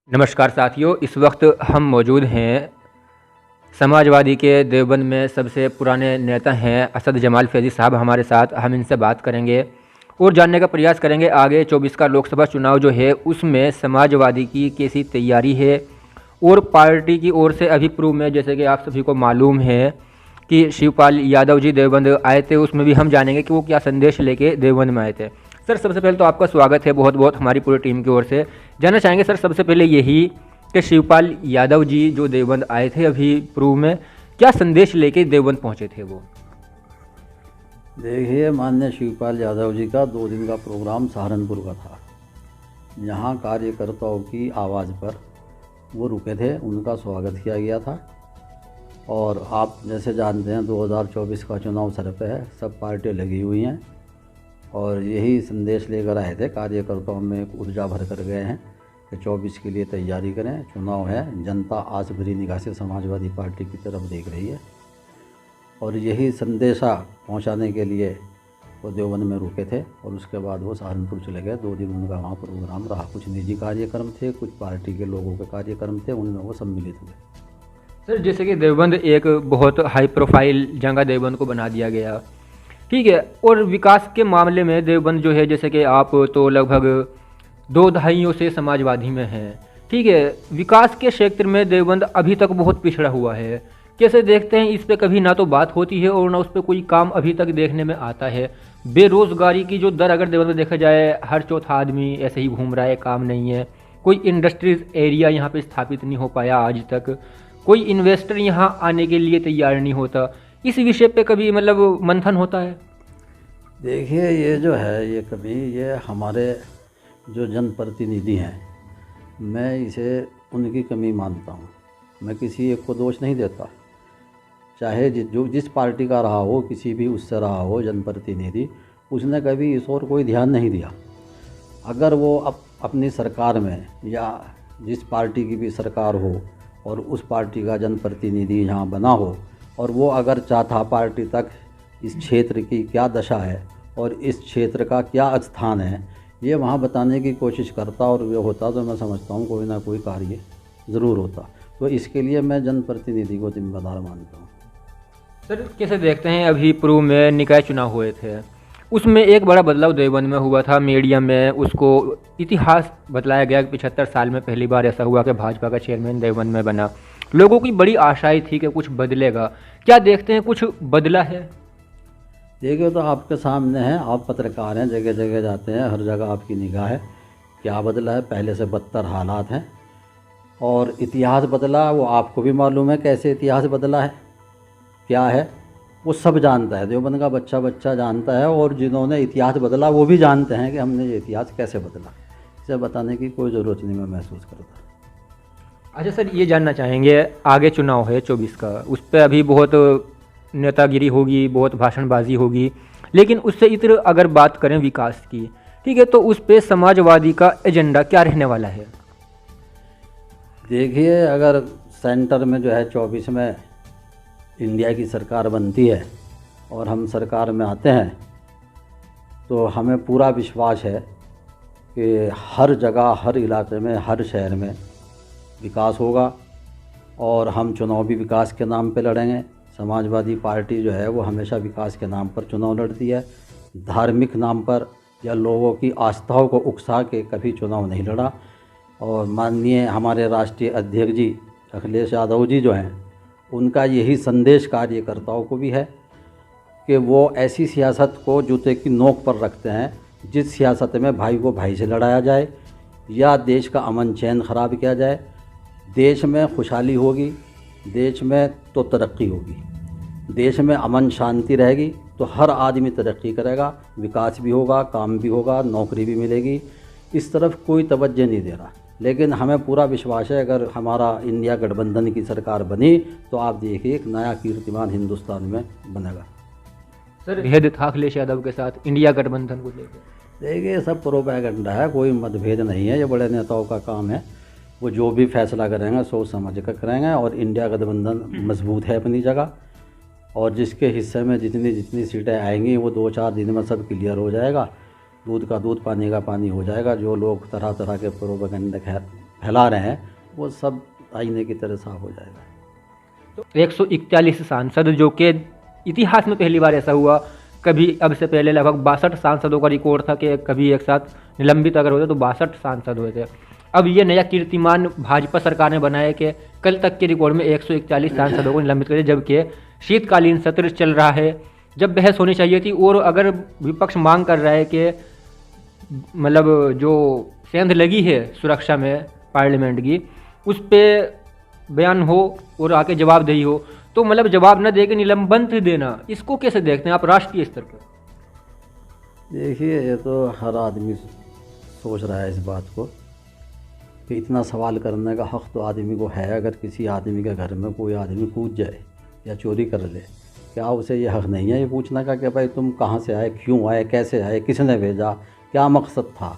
नमस्कार साथियों, इस वक्त हम मौजूद हैं समाजवादी के देवबंद में सबसे पुराने नेता हैं असद जमाल फैज़ी साहब हमारे साथ। हम इनसे बात करेंगे और जानने का प्रयास करेंगे आगे 24 का लोकसभा चुनाव जो है उसमें समाजवादी की कैसी तैयारी है और पार्टी की ओर से अभी पूर्व में जैसे कि आप सभी को मालूम है कि शिवपाल यादव जी देवबंद आए थे, उसमें भी हम जानेंगे कि वो क्या संदेश लेके देवबंद में आए थे। सर, सबसे पहले तो आपका स्वागत है बहुत बहुत हमारी पूरी टीम की ओर से। जानना चाहेंगे सर सबसे पहले यही कि शिवपाल यादव जी जो देवबंद आए थे अभी पूर्व में, क्या संदेश लेके देवबंद पहुंचे थे वो? देखिए, माननीय शिवपाल यादव जी का 2 दिन का प्रोग्राम सहारनपुर का था। यहाँ कार्यकर्ताओं की आवाज़ पर वो रुके थे, उनका स्वागत किया गया था। और आप जैसे जानते हैं 2024 का चुनाव सर पे है, सब पार्टियाँ लगी हुई हैं और यही संदेश लेकर आए थे। कार्यकर्ताओं में एक ऊर्जा भर कर गए हैं कि 24 के लिए तैयारी करें, चुनाव है, जनता आज भरी निगाह से समाजवादी पार्टी की तरफ देख रही है। और यही संदेशा पहुंचाने के लिए वो देवबंद में रुके थे और उसके बाद वो सहारनपुर चले गए। 2 दिन उनका वहाँ प्रोग्राम रहा। कुछ निजी कार्यक्रम थे, कुछ पार्टी के लोगों के कार्यक्रम थे, उनमें वो सम्मिलित हुए। सर, जैसे कि देवबंद एक बहुत हाई प्रोफाइल जगह देवबंद को बना दिया गया, ठीक है, और विकास के मामले में देवबंद जो है, जैसे कि आप तो लगभग 2 दहाइयों से समाजवादी में हैं, ठीक है, विकास के क्षेत्र में देवबंद अभी तक बहुत पिछड़ा हुआ है। कैसे देखते हैं इस पे? कभी ना तो बात होती है और ना उस पर कोई काम अभी तक देखने में आता है। बेरोज़गारी की जो दर अगर देवबंद में देखा जाए, हर चौथा आदमी ऐसे ही घूम रहा है, काम नहीं है। कोई इंडस्ट्रीज़ एरिया यहाँ पे स्थापित नहीं हो पाया आज तक, कोई इन्वेस्टर यहाँ आने के लिए तैयार नहीं होता। इस विषय पे कभी मतलब मंथन होता है? देखिए, ये जो है ये कभी ये हमारे जो जनप्रतिनिधि हैं, मैं इसे उनकी कमी मानता हूँ। मैं किसी एक को दोष नहीं देता, चाहे जिस पार्टी का रहा हो, किसी भी उससे रहा हो जनप्रतिनिधि, उसने कभी इस ओर कोई ध्यान नहीं दिया। अगर वो अपनी सरकार में या जिस पार्टी की भी सरकार हो और उस पार्टी का जनप्रतिनिधि यहाँ बना हो और वो अगर चाहता पार्टी तक इस क्षेत्र की क्या दशा है और इस क्षेत्र का क्या स्थान है, ये वहाँ बताने की कोशिश करता और ये होता, तो मैं समझता हूँ कोई ना कोई कार्य ज़रूर होता। तो इसके लिए मैं जनप्रतिनिधि को जिम्मेदार मानता हूँ। सर, कैसे देखते हैं अभी पूर्व में निकाय चुनाव हुए थे, उसमें एक बड़ा बदलाव देवबंद में हुआ था। मीडिया में उसको इतिहास बतलाया गया कि 75 साल में पहली बार ऐसा हुआ कि भाजपा का चेयरमैन देवबंद में बना। लोगों की बड़ी आशाएं थी कि कुछ बदलेगा। क्या देखते हैं कुछ बदला है? देखिए, तो आपके सामने है, आप पत्रकार हैं, जगह जगह जाते हैं, हर जगह आपकी निगाह है। क्या बदला है? पहले से बदतर हालात हैं। और इतिहास बदला, वो आपको भी मालूम है कैसे इतिहास बदला है, क्या है, वो सब जानता है। देवबंद का बच्चा बच्चा जानता है और जिन्होंने इतिहास बदला वो भी जानते हैं कि हमने ये इतिहास कैसे बदला। इसे बताने की कोई ज़रूरत नहीं मैं महसूस करता। अच्छा सर, ये जानना चाहेंगे, आगे चुनाव है 24 का, उस पर अभी बहुत नेतागिरी होगी, बहुत भाषणबाजी होगी, लेकिन उससे इतर अगर बात करें विकास की, ठीक है, तो उस पर समाजवादी का एजेंडा क्या रहने वाला है? देखिए, अगर सेंटर में जो है 24 में इंडिया की सरकार बनती है और हम सरकार में आते हैं, तो हमें पूरा विश्वास है कि हर जगह, हर इलाके में, हर शहर में विकास होगा और हम चुनाव भी विकास के नाम पे लड़ेंगे। समाजवादी पार्टी जो है वो हमेशा विकास के नाम पर चुनाव लड़ती है, धार्मिक नाम पर या लोगों की आस्थाओं को उकसा के कभी चुनाव नहीं लड़ा। और माननीय हमारे राष्ट्रीय अध्यक्ष जी अखिलेश यादव जी जो हैं, उनका यही संदेश कार्यकर्ताओं को भी है कि वो ऐसी सियासत को जूते की नोक पर रखते हैं जिस सियासत में भाई को भाई से लड़ाया जाए या देश का अमन चैन ख़राब किया जाए। देश में खुशहाली होगी, देश में तो तरक्की होगी, देश में अमन शांति रहेगी तो हर आदमी तरक्की करेगा, विकास भी होगा, काम भी होगा, नौकरी भी मिलेगी। इस तरफ कोई तवज्जो नहीं दे रहा, लेकिन हमें पूरा विश्वास है अगर हमारा इंडिया गठबंधन की सरकार बनी तो आप देखिए एक नया कीर्तिमान हिंदुस्तान में बनेगा। सर, भेद था अखिलेश यादव के साथ इंडिया गठबंधन को लेकर? देखिए, सब प्रोपेगेंडा है, कोई मतभेद नहीं है। ये बड़े नेताओं का काम है, वो जो भी फैसला करेंगे सोच समझ कर करेंगे। और इंडिया गठबंधन मजबूत है अपनी जगह और जिसके हिस्से में जितनी जितनी सीटें आएंगी वो 2-4 दिन में सब क्लियर हो जाएगा। दूध का दूध, पानी का पानी हो जाएगा। जो लोग तरह तरह के प्रोपेगेंडा फैला रहे हैं वो सब आईने की तरह साफ हो जाएगा। तो 141 सांसद, जो कि इतिहास में पहली बार ऐसा हुआ। कभी अब से पहले लगभग 62 सांसदों का रिकॉर्ड था कि कभी एक साथ निलंबित अगर होते तो 62 सांसद हुए थे। अब ये नया कीर्तिमान भाजपा सरकार ने बनाया कि कल तक के रिकॉर्ड में 141 सांसदों को निलंबित कर दिया, जबकि शीतकालीन सत्र चल रहा है, जब बहस होनी चाहिए थी। और अगर विपक्ष मांग कर रहा है कि मतलब जो सेंध लगी है सुरक्षा में पार्लियामेंट की, उस पर बयान हो और आके जवाबदेही हो, तो मतलब जवाब न दे के निलंबित देना, इसको कैसे देखते हैं आप राष्ट्रीय स्तर पर? देखिए, ये तो हर आदमी सोच रहा है इस बात को कि इतना सवाल करने का हक़ तो आदमी को है। अगर किसी आदमी के घर में कोई आदमी कूद जाए या चोरी कर ले, क्या उसे ये हक़ नहीं है ये पूछने का कि भाई तुम कहाँ से आए, क्यों आए, कैसे आए, किसने भेजा, क्या मकसद था?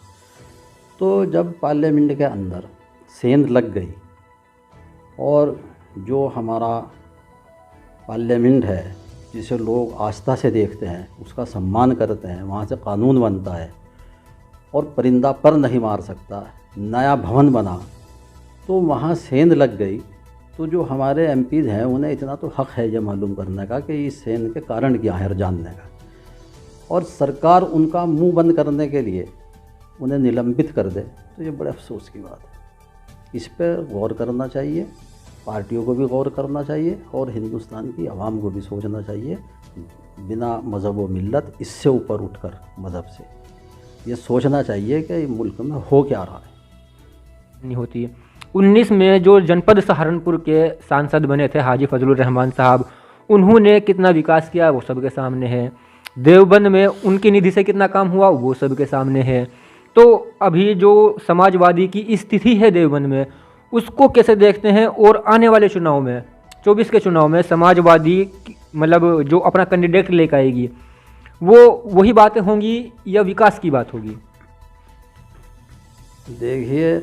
तो जब पार्लियामेंट के अंदर सेंध लग गई और जो हमारा पार्लियामेंट है जिसे लोग आस्था से देखते हैं, उसका सम्मान करते हैं, वहाँ से कानून बनता है और परिंदा पर नहीं मार सकता, नया भवन बना, तो वहाँ सेंध लग गई। तो जो हमारे एमपीज़ हैं उन्हें इतना तो हक़ है ये मालूम करने का कि इस सेंध के कारण क्या है जानने का, और सरकार उनका मुंह बंद करने के लिए उन्हें निलंबित कर दे, तो ये बड़े अफसोस की बात है। इस पर गौर करना चाहिए, पार्टियों को भी गौर करना चाहिए और हिंदुस्तान की आवाम को भी सोचना चाहिए, बिना मज़हब व मिल्लत, इससे ऊपर उठकर मज़हब से ये सोचना चाहिए कि मुल्क में हो क्या रहा है। नहीं होती है। 19 में जो जनपद सहारनपुर के सांसद बने थे हाजी फजलुर रहमान साहब, उन्होंने कितना विकास किया वो सबके सामने है। देवबंद में उनकी निधि से कितना काम हुआ वो सबके सामने है। तो अभी जो समाजवादी की स्थिति है देवबंद में, उसको कैसे देखते हैं? और आने वाले चुनाव में 24 के चुनाव में समाजवादी मतलब जो अपना कैंडिडेट लेकर आएगी, वो वही बातें होंगी या विकास की बात होगी? देखिए,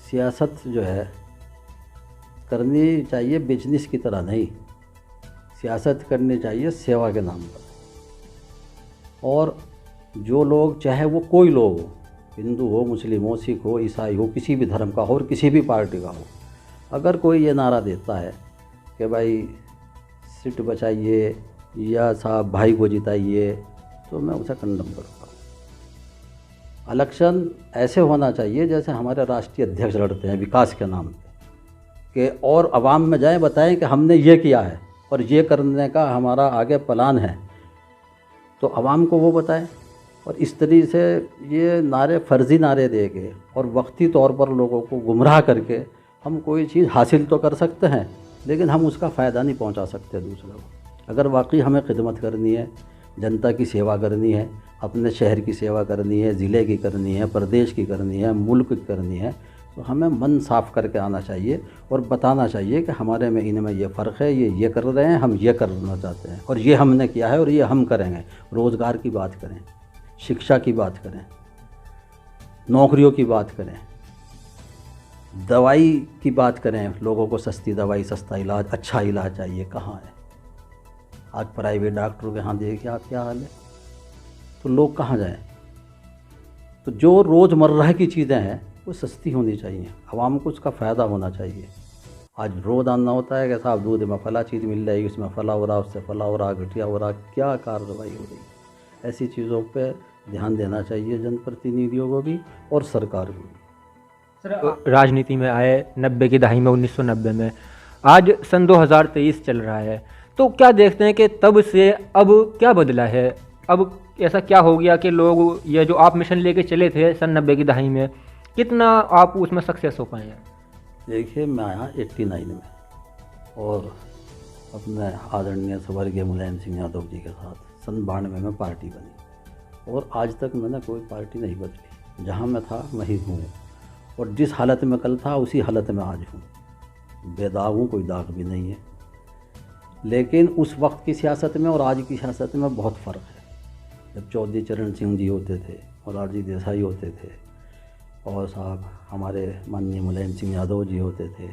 सियासत जो है करनी चाहिए बिजनेस की तरह नहीं, सियासत करनी चाहिए सेवा के नाम पर। और जो लोग, चाहे वो कोई लोग हो, हिंदू हो, मुस्लिम हो, सिख हो, ईसाई हो, किसी भी धर्म का हो और किसी भी पार्टी का हो, अगर कोई ये नारा देता है कि भाई सीट बचाइए या साहब भाई को जिताइए, तो मैं उसे कंडम करूँगा। इलेक्शन ऐसे होना चाहिए जैसे हमारे राष्ट्रीय अध्यक्ष लड़ते हैं विकास के नाम पे, कि और आवाम में जाएं, बताएं कि हमने ये किया है और ये करने का हमारा आगे प्लान है, तो आवाम को वो बताएं। और इस तरीके से ये नारे, फर्जी नारे दे के और वक्ती तौर पर लोगों को गुमराह करके हम कोई चीज़ हासिल तो कर सकते हैं, लेकिन हम उसका फ़ायदा नहीं पहुंचा सकते दूसरों को। अगर वाकई हमें खिदमत करनी है, जनता की सेवा करनी है, अपने शहर की सेवा करनी है, ज़िले की करनी है, प्रदेश की करनी है, मुल्क की करनी है, तो हमें मन साफ़ करके आना चाहिए और बताना चाहिए कि हमारे में इनमें ये फ़र्क है, ये कर रहे हैं, हम ये करना चाहते हैं और ये हमने किया है और ये हम करेंगे। रोज़गार की बात करें, शिक्षा की बात करें, नौकरियों की बात करें, दवाई की बात करें, लोगों को सस्ती दवाई, सस्ता इलाज, अच्छा इलाज चाहिए, कहाँ है? आज प्राइवेट डॉक्टरों के यहाँ देखिए आप क्या हाल है, तो लोग कहाँ जाएं? तो जो रोज़मर्रा की चीज़ें हैं वो सस्ती होनी चाहिए, आवाम को उसका फ़ायदा होना चाहिए। आज रोज़ आना होता है कि साहब दूध में फला चीज़ मिल जाएगी, उसमें फला हो रहा, उससे फला हो रहा, घटिया हो रहा, क्या कार्रवाई हो रही है? ऐसी चीज़ों पे ध्यान देना चाहिए जनप्रतिनिधियों को भी और सरकार को भी। सर, राजनीति में आए 90 की दहाई में, 1990 में, आज सन 2023 चल रहा है, तो क्या देखते हैं कि तब से अब क्या बदला है? अब ऐसा क्या हो गया कि लोग ये जो आप मिशन लेके चले थे सन 90 की दहाई में, कितना आप उसमें सक्सेस हो पाए हैं? देखिए, मैं आया 89 में और अपने आदरणीय स्वर्गीय मुलायम सिंह यादव जी के साथ सन 92 में पार्टी बनी और आज तक मैंने कोई पार्टी नहीं बदली। जहाँ मैं था वहीं हूँ और जिस हालत में कल था उसी हालत में आज हूँ, बेदाग हूँ, कोई दाग भी नहीं है। लेकिन उस वक्त की सियासत में और आज की सियासत में बहुत फ़र्क है। जब चौधरी चरण सिंह जी होते थे, मोरारजी देसाई होते थे और साहब हमारे माननीय मुलायम सिंह यादव जी होते थे,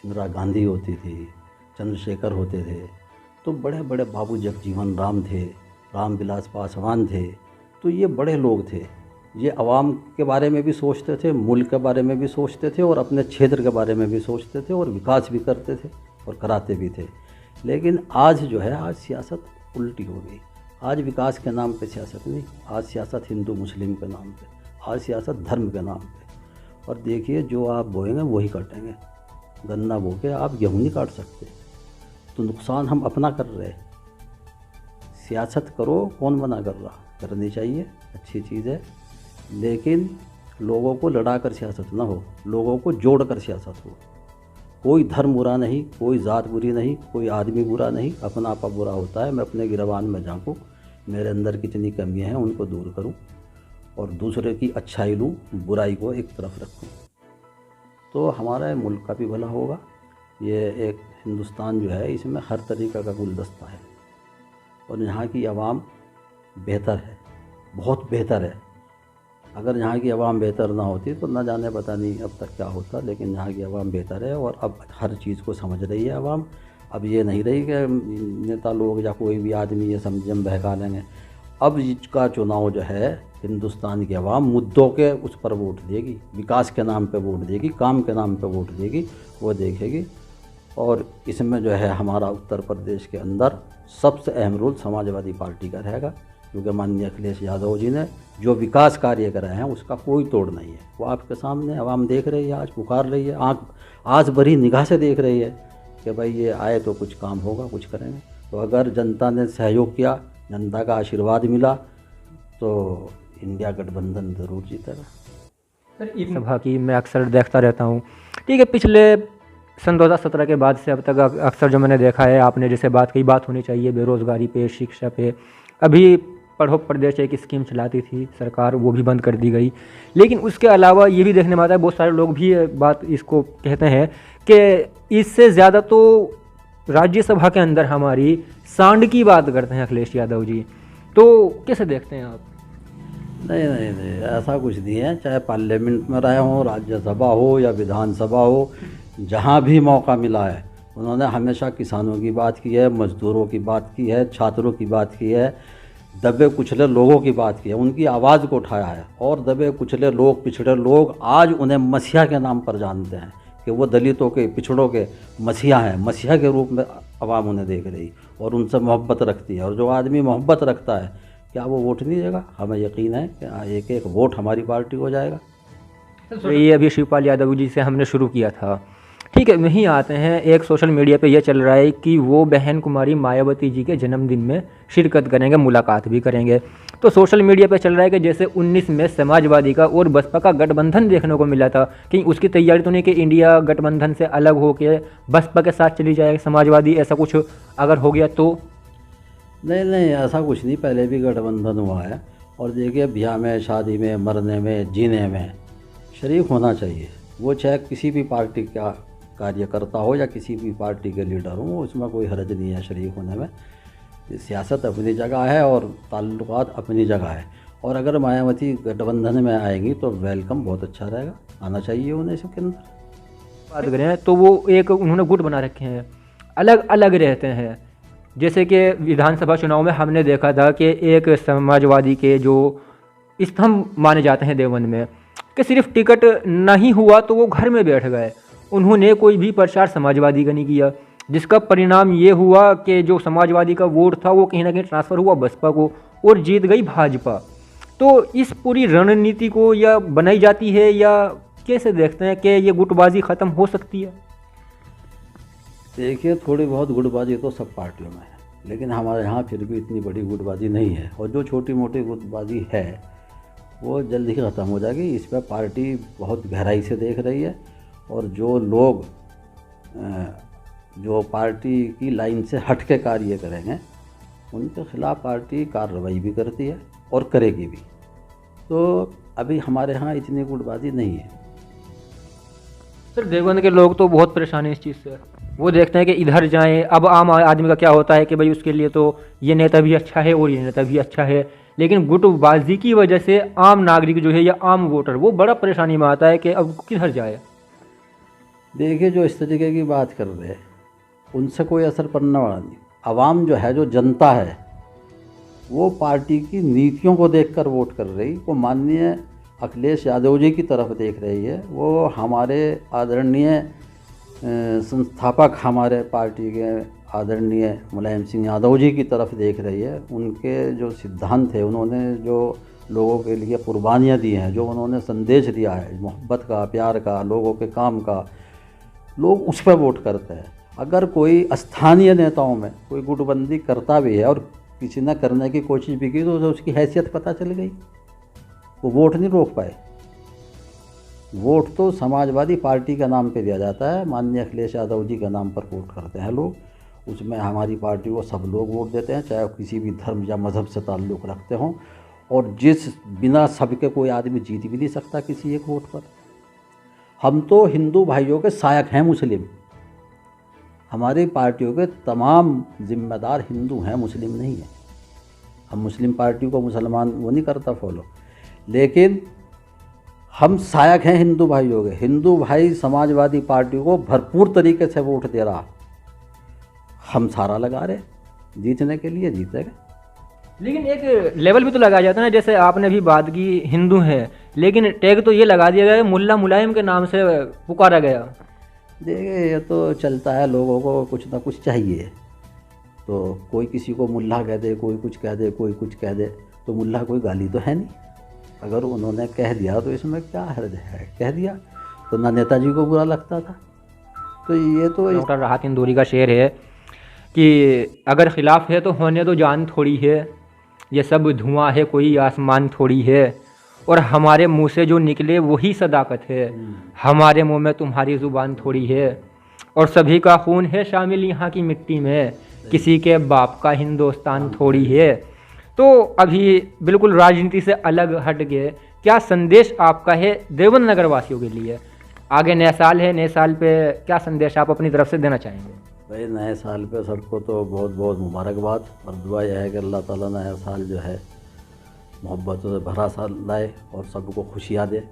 इंदिरा गांधी होती थी, चंद्रशेखर होते थे, तो बड़े बड़े बाबू जगजीवन राम थे, रामविलास पासवान थे, तो ये बड़े लोग थे ये आवाम के बारे में भी सोचते थे, मुल्क के बारे में भी सोचते थे और अपने क्षेत्र के बारे में भी सोचते थे और विकास भी करते थे और कराते भी थे। लेकिन आज जो है, आज सियासत उल्टी हो गई। आज विकास के नाम पे सियासत नहीं, आज सियासत हिंदू मुस्लिम के नाम पे, आज सियासत धर्म के नाम पे। और देखिए, जो आप बोएंगे वही काटेंगे। गन्ना बो के आप गेहूँ नहीं काट सकते, तो नुकसान हम अपना कर रहे हैं। सियासत करो, कौन मना कर रहा, करनी चाहिए, अच्छी चीज़ है, लेकिन लोगों को लड़ा कर सियासत ना हो, लोगों को जोड़ कर सियासत हो। कोई धर्म बुरा नहीं, कोई ज़ात बुरी नहीं, कोई आदमी बुरा नहीं, अपना आपा बुरा होता है। मैं अपने गिरबान में झांकूँ, मेरे अंदर कितनी कमियां हैं उनको दूर करूं और दूसरे की अच्छाई लूँ, बुराई को एक तरफ रखूं, तो हमारा मुल्क का भी भला होगा। ये एक हिंदुस्तान जो है, इसमें हर तरीक़ा का गुलदस्ता है और यहाँ की आवाम बेहतर है, बहुत बेहतर है। अगर यहाँ की आवाम बेहतर ना होती तो न जाने पता नहीं अब तक क्या होता, लेकिन यहाँ की आवाम बेहतर है और अब हर चीज़ को समझ रही है आवाम। अब ये नहीं रही कि नेता लोग या कोई भी आदमी ये समझम बहका लेंगे। अब इसका चुनाव जो है, हिंदुस्तान की आवाम मुद्दों के उस पर वोट देगी, विकास के नाम पे वोट देगी, काम के नाम पे वोट देगी, वो देखेगी। और इसमें जो है हमारा उत्तर प्रदेश के अंदर सबसे अहम रोल समाजवादी पार्टी का रहेगा, क्योंकि माननीय अखिलेश यादव जी ने जो विकास कार्य कराए हैं उसका कोई तोड़ नहीं है। वो आपके सामने आवाम देख रही है, आज पुकार रही है, आँख आज भरी निगाह से देख रही है कि भाई ये आए तो कुछ काम होगा, कुछ करेंगे। तो अगर जनता ने सहयोग किया, जनता का आशीर्वाद मिला, तो इंडिया गठबंधन ज़रूर जीतेगा। सर, इस सभा की मैं अक्सर देखता रहता हूँ, ठीक है, पिछले सन 2017 के बाद से अब तक अक्सर जो मैंने देखा है, आपने जैसे बात कही, बात होनी चाहिए बेरोज़गारी पे, शिक्षा पे। अभी पढ़ो प्रदेश एक स्कीम चलाती थी सरकार, वो भी बंद कर दी गई। लेकिन उसके अलावा ये भी देखने में आता है, बहुत सारे लोग भी ये बात इसको कहते हैं कि इससे ज़्यादा तो राज्यसभा के अंदर हमारी सांड की बात करते हैं अखिलेश यादव जी। तो कैसे देखते हैं आप? नहीं नहीं नहीं, ऐसा कुछ नहीं है। चाहे पार्लियामेंट में रहे हों, राज्यसभा हो या विधानसभा हो, जहाँ भी मौका मिला है उन्होंने हमेशा किसानों की बात की है, मजदूरों की बात की है, छात्रों की बात की है, दबे कुचले लोगों की बात की है, उनकी आवाज़ को उठाया है। और दबे कुचले लोग, पिछड़े लोग आज उन्हें मसीहा के नाम पर जानते हैं कि वो दलितों के, पिछड़ों के मसीहा हैं। मसीहा के रूप में आवाम उन्हें देख रही और उनसे मोहब्बत रखती है। और जो आदमी मोहब्बत रखता है, क्या वो वोट नहीं देगा? हमें यकीन है कि एक एक वोट हमारी पार्टी को जाएगा। तो ये अभी शिवपाल यादव जी से हमने शुरू किया था, ठीक है, वहीं आते हैं। एक सोशल मीडिया पे ये चल रहा है कि वो बहन कुमारी मायावती जी के जन्मदिन में शिरकत करेंगे, मुलाकात भी करेंगे। तो सोशल मीडिया पे चल रहा है कि जैसे 19 में समाजवादी का और बसपा का गठबंधन देखने को मिला था, कहीं उसकी तैयारी तो नहीं कि इंडिया गठबंधन से अलग होकर बसपा के साथ चली जाए समाजवादी, ऐसा कुछ अगर हो गया तो? नहीं नहीं, ऐसा कुछ नहीं, पहले भी गठबंधन हुआ है। और देखिए, ब्याह में, शादी में, मरने में, जीने में शरीक होना चाहिए। वो चाहे किसी भी पार्टी का कार्यकर्ता हो या किसी भी पार्टी के लीडर हो, उसमें कोई हर्ज नहीं है शरीक होने में। सियासत अपनी जगह है और ताल्लुकात अपनी जगह है। और अगर मायावती गठबंधन में आएंगी तो वेलकम, बहुत अच्छा रहेगा, आना चाहिए उन्हें इसके अंदर। बात करें तो वो एक उन्होंने गुट बना रखे हैं, अलग अलग रहते हैं। जैसे कि विधानसभा चुनाव में हमने देखा था कि एक समाजवादी के जो स्तंभ माने जाते हैं देवबंद में, कि सिर्फ टिकट नहीं हुआ तो वो घर में बैठ गए, उन्होंने कोई भी प्रचार समाजवादी का नहीं किया, जिसका परिणाम ये हुआ कि जो समाजवादी का वोट था वो कहीं ना कहीं ट्रांसफ़र हुआ बसपा को और जीत गई भाजपा। तो इस पूरी रणनीति को या बनाई जाती है, या कैसे देखते हैं कि ये गुटबाजी ख़त्म हो सकती है? देखिए, थोड़ी बहुत गुटबाजी तो सब पार्टियों में है, लेकिन हमारे यहाँ फिर भी इतनी बड़ी गुटबाजी नहीं है। और जो छोटी मोटी गुटबाजी है वो जल्द ही ख़त्म हो जाएगी। इस पर पार्टी बहुत गहराई से देख रही है और जो लोग जो पार्टी की लाइन से हट के कार्य करेंगे उनके खिलाफ़ पार्टी कार्रवाई भी करती है और करेगी भी। तो अभी हमारे यहाँ इतनी गुटबाजी नहीं है। सर, देवबंद के लोग तो बहुत परेशान हैं इस चीज़ से, वो देखते हैं कि इधर जाएं। अब आम आदमी का क्या होता है कि भाई उसके लिए तो ये नेता भी अच्छा है और ये नेता भी अच्छा है, लेकिन गुटबाजी की वजह से आम नागरिक जो है या आम वोटर वो बड़ा परेशानी में आता है कि अब किधर जाए। देखिए, जो इस तरीके की बात कर रहे हैं उनसे कोई असर पड़ने वाला नहीं। आवाम जो है, जो जनता है, वो पार्टी की नीतियों को देखकर वोट कर रही, वो माननीय अखिलेश यादव जी की तरफ देख रही है, वो हमारे आदरणीय संस्थापक हमारे पार्टी के आदरणीय मुलायम सिंह यादव जी की तरफ देख रही है। उनके जो सिद्धांत है, उन्होंने जो लोगों के लिए कुर्बानियाँ दी हैं, जो उन्होंने संदेश दिया है मोहब्बत का, प्यार का, लोगों के काम का, लोग उस पर वोट करते हैं। अगर कोई स्थानीय नेताओं में कोई गुटबंदी करता भी है और किसी ने करने की कोशिश भी की तो उसकी हैसियत पता चल गई, वो वोट नहीं रोक पाए। वोट तो समाजवादी पार्टी का नाम पे दिया जाता है, माननीय अखिलेश यादव जी का नाम पर वोट करते हैं लोग। उसमें हमारी पार्टी को सब लोग वोट देते हैं, चाहे वो किसी भी धर्म या मज़हब से ताल्लुक़ रखते हों, और जिस बिना सबके कोई आदमी जीत भी नहीं सकता किसी एक वोट पर। हम तो हिंदू भाइयों के सहायक हैं मुस्लिम, हमारी पार्टियों के तमाम जिम्मेदार हिंदू हैं, मुस्लिम नहीं है। हम मुस्लिम पार्टी को मुसलमान वो नहीं करता फॉलो, लेकिन हम सहायक हैं हिंदू भाइयों के। हिंदू भाई समाजवादी पार्टी को भरपूर तरीके से वोट दे रहा, हम सारा लगा रहे जीतने के लिए, जीतेगा। लेकिन एक लेवल भी तो लगाया जाता है ना, जैसे आपने भी बात की हिंदू हैं, लेकिन टैग तो ये लगा दिया गया है मुल्ला मुलायम के नाम से पुकारा गया। देखिए ये तो चलता है, लोगों को कुछ ना कुछ चाहिए, तो कोई किसी को मुल्ला कह दे, कोई कुछ कह दे, कोई कुछ कह दे, तो मुल्ला कोई गाली तो है नहीं। अगर उन्होंने कह दिया तो इसमें क्या हर्ज है, कह दिया तो ना नेताजी को बुरा लगता था। तो ये तो डॉक्टर राहत इंदौरी का शेर है कि अगर खिलाफ है तो होने दो जान थोड़ी है, ये सब धुआं है कोई आसमान थोड़ी है, और हमारे मुंह से जो निकले वही सदाकत है, हमारे मुंह में तुम्हारी ज़ुबान थोड़ी है, और सभी का खून है शामिल यहाँ की मिट्टी में, किसी के बाप का हिंदुस्तान थोड़ी है। तो अभी बिल्कुल राजनीति से अलग हट गए, क्या संदेश आपका है देवबंद नगर वासियों के लिए? आगे नया साल है, नए साल पे क्या संदेश आप अपनी तरफ से देना चाहेंगे? भाई नए साल पे सबको तो बहुत बहुत मुबारकबाद, और दुआ यह है कि अल्लाह ताला नया साल जो है मोहब्बतों से भरा साल लाए और सबको खुशियाँ दे,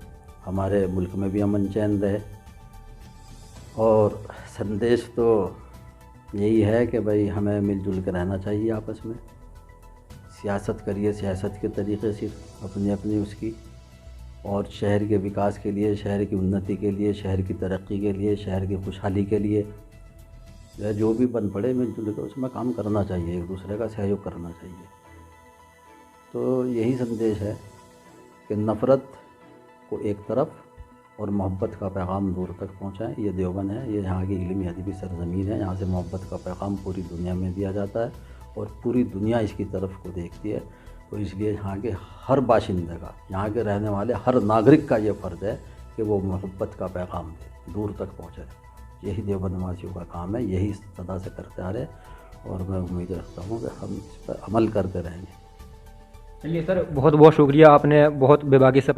हमारे मुल्क में भी अमन चैन रहे। और संदेश तो यही है कि भाई हमें मिलजुल कर रहना चाहिए आपस में, सियासत करिए सियासत के तरीक़े से अपनी अपनी उसकी, और शहर के विकास के लिए, शहर की उन्नति के लिए, शहर की तरक्की के लिए, शहर की खुशहाली के लिए जो भी बन पड़े मिलजुल कर उसमें काम करना चाहिए, एक दूसरे का सहयोग करना चाहिए। तो यही संदेश है कि नफ़रत को एक तरफ और मोहब्बत का पैगाम दूर तक पहुँचाएँ। ये देवबंद है, ये यहाँ की इल्मी अदबी सरज़मीन है, यहाँ से मोहब्बत का पैगाम पूरी दुनिया में दिया जाता है और पूरी दुनिया इसकी तरफ को देखती है। तो इसलिए यहाँ के हर बाशिंदे का, यहाँ के रहने वाले हर नागरिक का ये फ़र्ज़ है कि वो मोहब्बत का पैगाम दे, दूर तक पहुँचे। यही देवबंद वासियों का काम है, यही सदा से करते आ रहे, और मैं उम्मीद रखता हूँ कि हम इस पर अमल करते रहेंगे। चलिए सर, बहुत बहुत शुक्रिया, आपने बहुत बेबाकी से